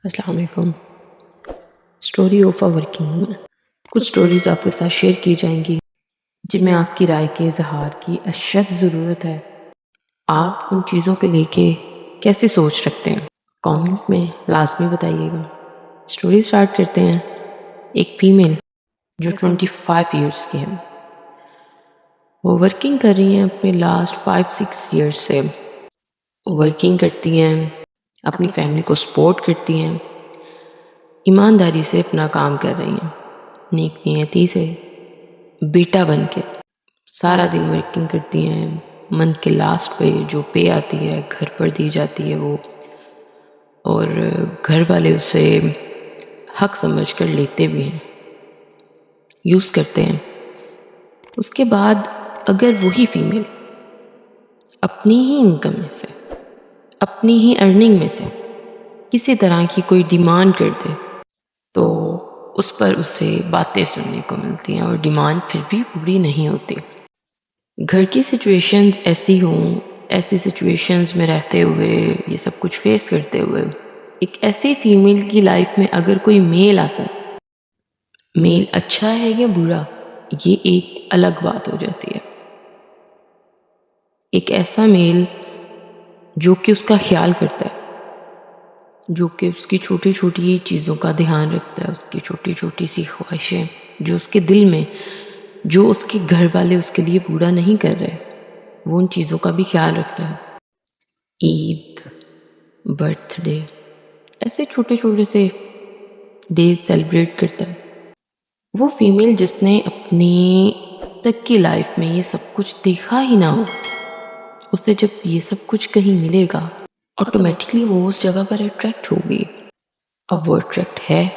السلام علیکم۔ Story of a working woman. کچھ سٹوریز آپ کے ساتھ شیئر کی جائیں گی جن میں آپ کی رائے کے اظہار کی اشد ضرورت ہے۔ آپ ان چیزوں کے لے کے کیسے سوچ رکھتے ہیں کامنٹ میں لازمی بتائیے گا۔ اسٹوری سٹارٹ کرتے ہیں۔ ایک فیمیل جو 25 ایئرس کی ہے، وہ ورکنگ کر رہی ہیں اپنے لاسٹ 5-6 ایئرس سے۔ ورکنگ کرتی ہیں، اپنی فیملی کو سپورٹ کرتی ہیں، ایمانداری سے اپنا کام کر رہی ہیں، نیک نیتی سے بیٹا بن کے سارا دن ورکنگ کرتی ہیں۔ منتھ کے لاسٹ پہ جو پے آتی ہے گھر پر دی جاتی ہے وہ، اور گھر والے اسے حق سمجھ کر لیتے بھی ہیں، یوز کرتے ہیں۔ اس کے بعد اگر وہی فیمیل اپنی ہی انکم میں سے، اپنی ہی ارننگ میں سے کسی طرح کی کوئی ڈیمانڈ کر دے تو اس پر اسے باتیں سننے کو ملتی ہیں، اور ڈیمانڈ پھر بھی پوری نہیں ہوتی۔ گھر کی سچویشنز ایسی ہوں، ایسی سچویشنز میں رہتے ہوئے، یہ سب کچھ فیس کرتے ہوئے، ایک ایسی فیمیل کی لائف میں اگر کوئی میل آتا ہے، میل اچھا ہے یا برا یہ ایک الگ بات ہو جاتی ہے۔ ایک ایسا میل جو کہ اس کا خیال کرتا ہے، جو کہ اس کی چھوٹی چھوٹی چیزوں کا دھیان رکھتا ہے، اس کی چھوٹی چھوٹی سی خواہشیں جو اس کے دل میں، جو اس کے گھر والے اس کے لیے پورا نہیں کر رہے، وہ ان چیزوں کا بھی خیال رکھتا ہے۔ عید، برتھ ڈے، ایسے چھوٹے چھوٹے سے ڈیز سیلیبریٹ کرتا ہے۔ وہ فیمیل جس نے اپنی تک کی لائف میں یہ سب کچھ دیکھا ہی نہ ہو، اسے جب یہ سب کچھ کہیں ملے گا آٹومیٹکلی وہ اس جگہ پر اٹریکٹ ہوگی۔ اب وہ اٹریکٹ ہے،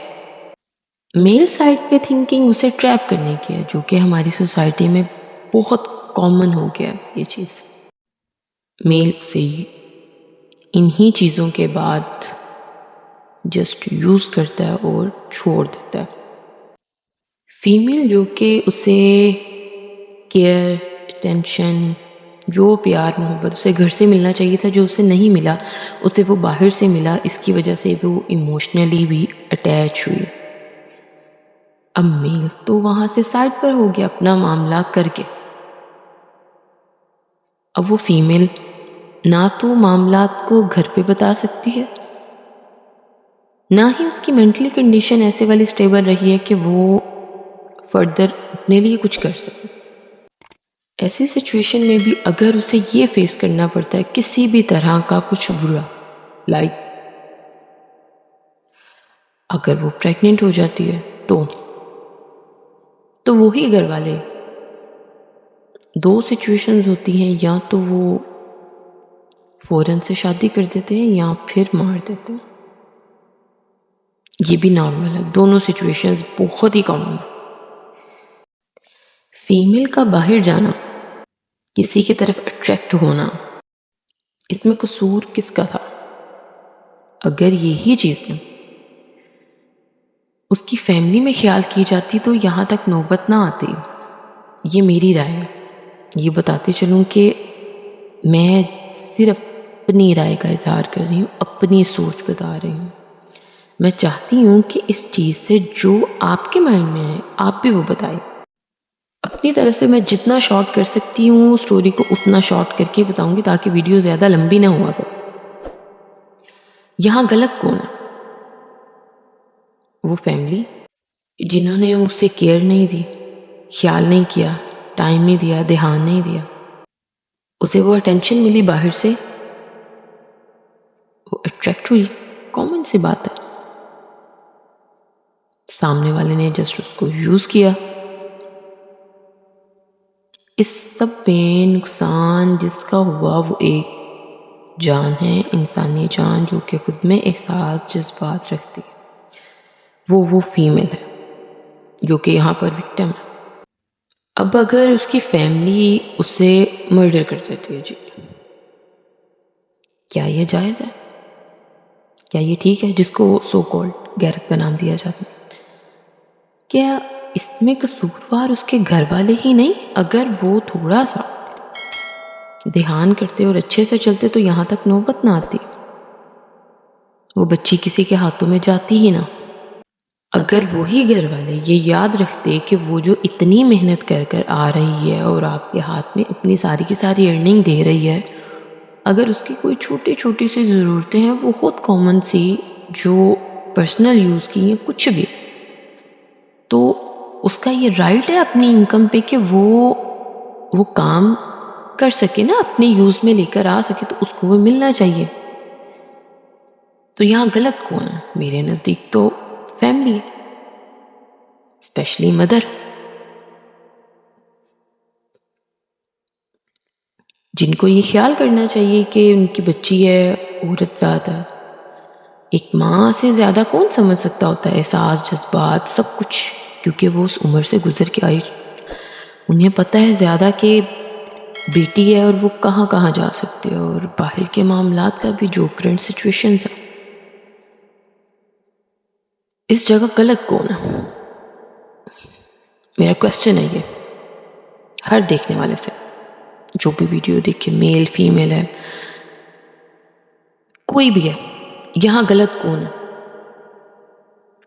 میل سائڈ پہ تھنکنگ اسے ٹریپ کرنے کی ہے، جو کہ ہماری سوسائٹی میں بہت کامن ہو گیا یہ چیز۔ میل اسے انہی چیزوں کے بعد جسٹ یوز کرتا ہے اور چھوڑ دیتا ہے۔ فیمیل جو کہ اسے کیئر، اٹینشن، جو پیار محبت اسے گھر سے ملنا چاہیے تھا، جو اسے نہیں ملا، اسے وہ باہر سے ملا، اس کی وجہ سے وہ ایموشنلی بھی اٹیچ ہوئی۔ اب میل تو وہاں سے سائڈ پر ہو گیا اپنا معاملہ کر کے۔ اب وہ فیمیل نہ تو معاملات کو گھر پہ بتا سکتی ہے، نہ ہی اس کی مینٹلی کنڈیشن ایسے والی سٹیبل رہی ہے کہ وہ فردر اپنے لیے کچھ کر سکے۔ ایسی سچویشن میں بھی اگر اسے یہ فیس کرنا پڑتا ہے کسی بھی طرح کا کچھ برا، لائک اگر وہ پریگننٹ ہو جاتی ہے تو وہی گھر والے، دو سچویشنز ہوتی ہیں، یا تو وہ فوراً سے شادی کر دیتے ہیں یا پھر مار دیتے ہیں۔ یہ بھی نارمل ہے، دونوں سچویشنز بہت ہی کامن ہے۔ فیمیل کا باہر جانا، کسی کی طرف اٹریکٹ ہونا، اس میں قصور کس کا تھا؟ اگر یہی چیزیں اس کی فیملی میں خیال کی جاتی تو یہاں تک نوبت نہ آتی۔ یہ میری رائے ہے، یہ بتاتے چلوں کہ میں صرف اپنی رائے کا اظہار کر رہی ہوں، اپنی سوچ بتا رہی ہوں۔ میں چاہتی ہوں کہ اس چیز سے جو آپ کے مائنڈ میں ہے آپ بھی وہ بتائیں۔ اپنی طرف سے میں جتنا شارٹ کر سکتی ہوں سٹوری کو اتنا شارٹ کر کے بتاؤں گی تاکہ ویڈیو زیادہ لمبی نہ ہوا کرے۔ یہاں غلط کون ہے؟ وہ فیملی جنہوں نے اسے کیئر نہیں دی، خیال نہیں کیا، ٹائم نہیں دیا، دھیان نہیں دیا، اسے وہ اٹینشن ملی باہر سے، وہ اٹریکٹ ہوئی، کامن سی بات ہے۔ سامنے والے نے جسٹ اس کو یوز کیا۔ اس سب میں نقصان جس کا ہوا وہ ایک جان ہے، انسانی جان، جو کہ خود میں احساس، جذبات رکھتی ہے۔ وہ فیمیل ہے جو کہ یہاں پر وکٹم ہے۔ اب اگر اس کی فیملی اسے مرڈر کر دیتی ہے، جی کیا یہ جائز ہے؟ کیا یہ ٹھیک ہے؟ جس کو سو کالڈ غیرت کا نام دیا جاتا ہے، کیا اس میں قصوروار اس کے گھر والے ہی نہیں؟ اگر وہ تھوڑا سا دھیان کرتے اور اچھے سے چلتے تو یہاں تک نوبت نہ آتی۔ وہ بچی کسی کے ہاتھوں میں جاتی ہی نہ۔ اگر وہی گھر والے یہ یاد رکھتے کہ وہ جو اتنی محنت کر کر آ رہی ہے اور آپ کے ہاتھ میں اپنی ساری کی ساری ارننگ دے رہی ہے، اگر اس کی کوئی چھوٹی چھوٹی سی ضرورتیں ہیں، وہ خود کامن سی جو پرسنل یوز کی ہیں، کچھ بھی، تو اس کا یہ رائٹ ہے اپنی انکم پہ کہ وہ کام کر سکے نا، اپنے یوز میں لے کر آ سکے، تو اس کو وہ ملنا چاہیے۔ تو یہاں غلط کون ہے؟ میرے نزدیک تو فیملی، اسپیشلی مدر، جن کو یہ خیال کرنا چاہیے کہ ان کی بچی ہے، عورت ذات ہے۔ ایک ماں سے زیادہ کون سمجھ سکتا ہوتا ہے احساس، جذبات، سب کچھ، کیونکہ وہ اس عمر سے گزر کے آئی۔ انہیں پتہ ہے زیادہ کہ بیٹی ہے اور وہ کہاں کہاں جا سکتے ہیں، اور باہر کے معاملات کا بھی جو کرنٹ سچویشنز ہے۔ اس جگہ غلط کون ہے؟ میرا کویسچن ہے یہ ہر دیکھنے والے سے، جو بھی ویڈیو دیکھے، میل فیمیل ہے، کوئی بھی ہے، یہاں غلط کون ہے؟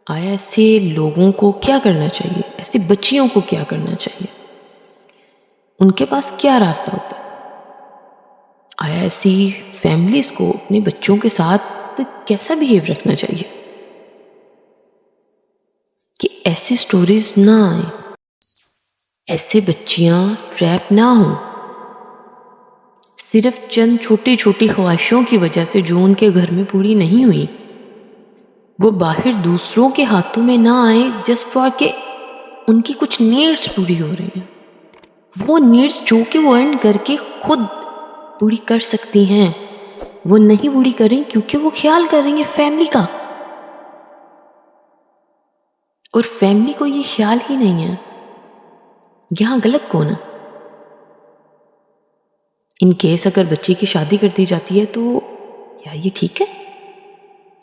آیا ایسے لوگوں کو کیا کرنا چاہیے؟ ایسی بچیوں کو کیا کرنا چاہیے؟ ان کے پاس کیا راستہ ہوتا ہے؟ آیا ایسی فیملیز کو اپنے بچوں کے ساتھ کیسا بہیو رکھنا چاہیے کہ ایسی سٹوریز نہ آئیں، ایسے بچیاں ٹریپ نہ ہوں، صرف چند چھوٹی چھوٹی خواہشوں کی وجہ سے جو ان کے گھر میں پوری نہیں ہوئی، وہ باہر دوسروں کے ہاتھوں میں نہ آئیں جسٹ فار کہ ان کی کچھ نیڈس پوری ہو رہی ہیں۔ وہ نیڈس جو کہ وہ ارن کر کے خود پوری کر سکتی ہیں، وہ نہیں پوری کر رہی کیونکہ وہ خیال کر رہی ہیں فیملی کا، اور فیملی کو یہ خیال ہی نہیں ہے۔ یہاں غلط کون ہے؟ ان کیس اگر بچی کی شادی کر دی جاتی ہے تو کیا یہ ٹھیک ہے؟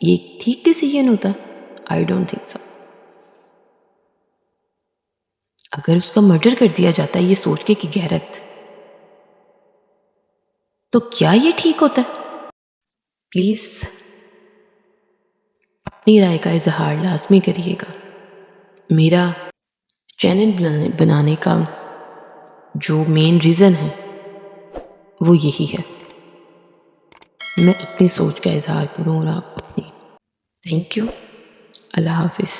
یہ ٹھیک ڈیسیژن ہوتا ہے؟ I don't think so. اگر اس کا مرڈر کر دیا جاتا ہے یہ سوچ کے کہ غیرت، تو کیا یہ ٹھیک ہوتا ہے؟ پلیز اپنی رائے کا اظہار لازمی کریے گا۔ میرا چینل بنانے کا جو مین ریزن ہے وہ یہی ہے، میں اپنی سوچ کا اظہار کروں اور آپ اپنی۔ تھینک یو، اللہ حافظ۔